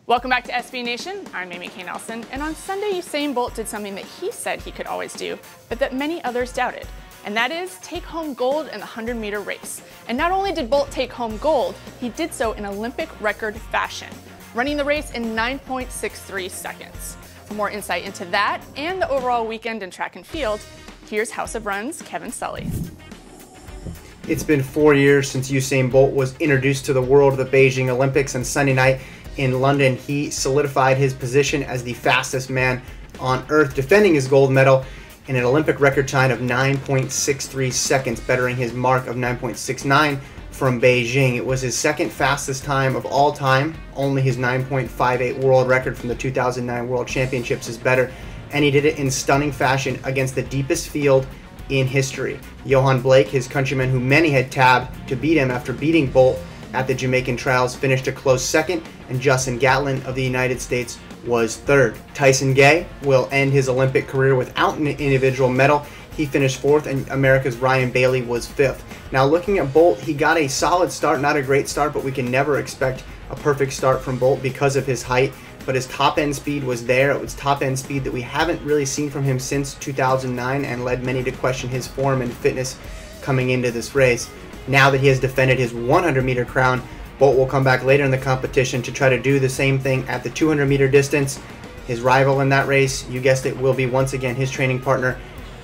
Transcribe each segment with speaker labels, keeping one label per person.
Speaker 1: Welcome back to SB Nation. I'm Amy K. Nelson, and on Sunday, Usain Bolt did something that he said he could always do, but that many others doubted, and that is take home gold in the 100-meter race. And not only did Bolt take home gold, he did so in Olympic record fashion, running the race in 9.63 seconds. For more insight into that and the overall weekend in track and field, here's House of Run's Kevin Sully.
Speaker 2: It's been 4 years since Usain Bolt was introduced to the world of the Beijing Olympics, and Sunday night in London, he solidified his position as the fastest man on earth, defending his gold medal in an Olympic record time of 9.63 seconds, bettering his mark of 9.69 from Beijing. It was his second fastest time of all time. Only his 9.58 world record from the 2009 World Championships is better, and he did it in stunning fashion against the deepest field in history. Yohan Blake, his countryman who many had tabbed to beat him after beating Bolt at the Jamaican trials, finished a close second, and Justin Gatlin of the United States was third. Tyson Gay will end his Olympic career without an individual medal. He finished fourth, and America's Ryan Bailey was fifth. Now looking at Bolt, he got a solid start, not a great start, but we can never expect a perfect start from Bolt because of his height. But his top-end speed was there. It was top-end speed that we haven't really seen from him since 2009 and led many to question his form and fitness coming into this race. Now that he has defended his 100-meter crown, Bolt will come back later in the competition to try to do the same thing at the 200-meter distance. His rival in that race, you guessed it, will be once again his training partner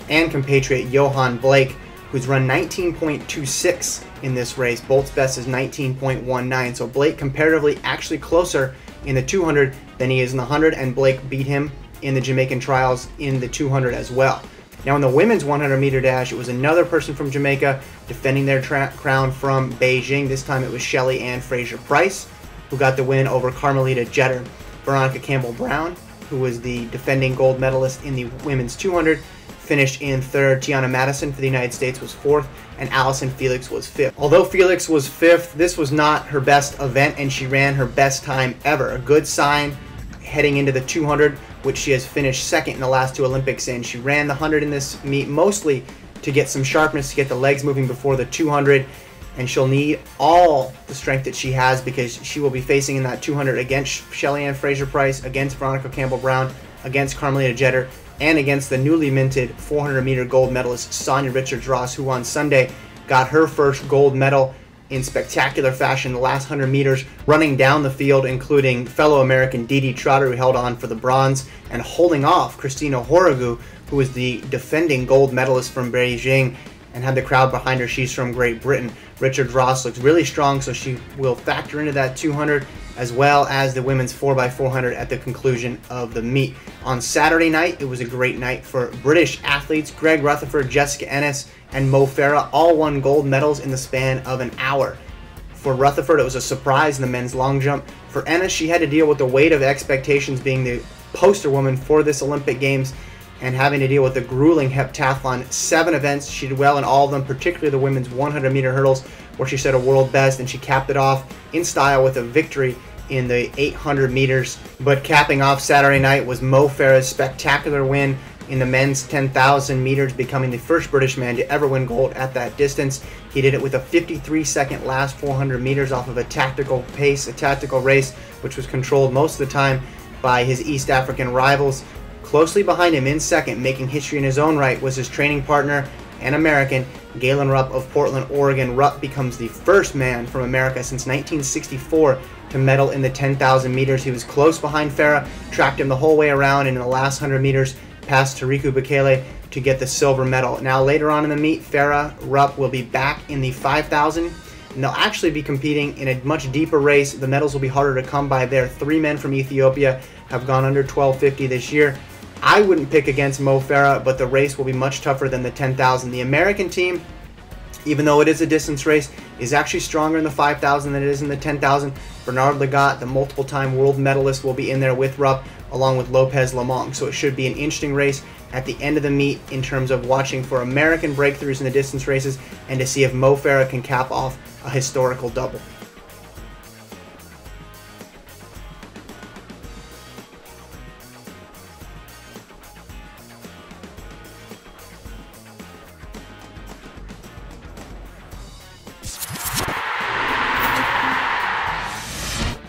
Speaker 2: and compatriot Yohan Blake, who's run 19.26 in this race. Bolt's best is 19.19, so Blake comparatively actually closer in the 200 than he is in the 100, and Blake beat him in the Jamaican trials in the 200 as well. Now in the women's 100-meter dash, it was another person from Jamaica defending their crown from Beijing. This time it was SHELLY-ANN FRASER-PRYCE, who got the win over Carmelita Jeter. Veronica Campbell-Brown, who was the defending gold medalist in the women's 200, finished in third. Tiana Madison for the United States was fourth, and Allison Felix was fifth. Although Felix was fifth, this was not her best event, and she ran her best time ever. A good sign heading into the 200, which she has finished second in the last two Olympics in. She ran the 100 in this meet mostly to get some sharpness, to get the legs moving before the 200, and she'll need all the strength that she has because she will be facing in that 200 against SHELLY-ANN FRASER-PRYCE, against Veronica Campbell-Brown, against Carmelita Jeter, and against the newly minted 400-meter gold medalist SANYA Richards-Ross, who on Sunday got her first gold medal in spectacular fashion the last 100 meters, running down the field, including fellow American Dee Trotter, who held on for the bronze, and holding off Christina Horrigu, who was the defending gold medalist from Beijing and had the crowd behind her. She's from Great Britain. Richards-Ross looks really strong, so she will factor into that 200 as well as the women's 4x400 at the conclusion of the meet. On Saturday night, it was a great night for British athletes. Greg Rutherford, Jessica Ennis, and Mo Farah all won gold medals in the span of an hour. For Rutherford, it was a surprise in the men's long jump. For Ennis, she had to deal with the weight of expectations, being the poster woman for this Olympic Games and having to deal with the grueling heptathlon. 7 events, she did well in all of them, particularly the women's 100-meter hurdles, where she set a world best, and she capped it off in style with a victory in the 800 meters. But capping off Saturday night was Mo Farah's spectacular win in the men's 10,000 meters, becoming the first British man to ever win gold at that distance. He did it with a 53-second last 400 meters off of a tactical pace, a tactical race, which was controlled most of the time by his East African rivals. Closely behind him in second, making history in his own right, was his training partner and American, GALEN Rupp of Portland, Oregon. Rupp becomes the first man from America since 1964 to medal in the 10,000 meters. He was close behind Farah, tracked him the whole way around, and in the last 100 meters, passed Tariku Bekele to get the silver medal. Now later on in the meet, Farah, Rupp will be back in the 5,000, and they'll actually be competing in a much deeper race. The medals will be harder to come by there. 3 men from Ethiopia have gone under 1250 this year. I wouldn't pick against Mo Farah, but the race will be much tougher than the 10,000. The American team, even though it is a distance race, is actually stronger in the 5,000 than it is in the 10,000. Bernard Lagat, the multiple-time world medalist, will be in there with Rupp, along with Lopez Lamong. So it should be an interesting race at the end of the meet in terms of watching for American breakthroughs in the distance races and to see if Mo Farah can cap off a historical double.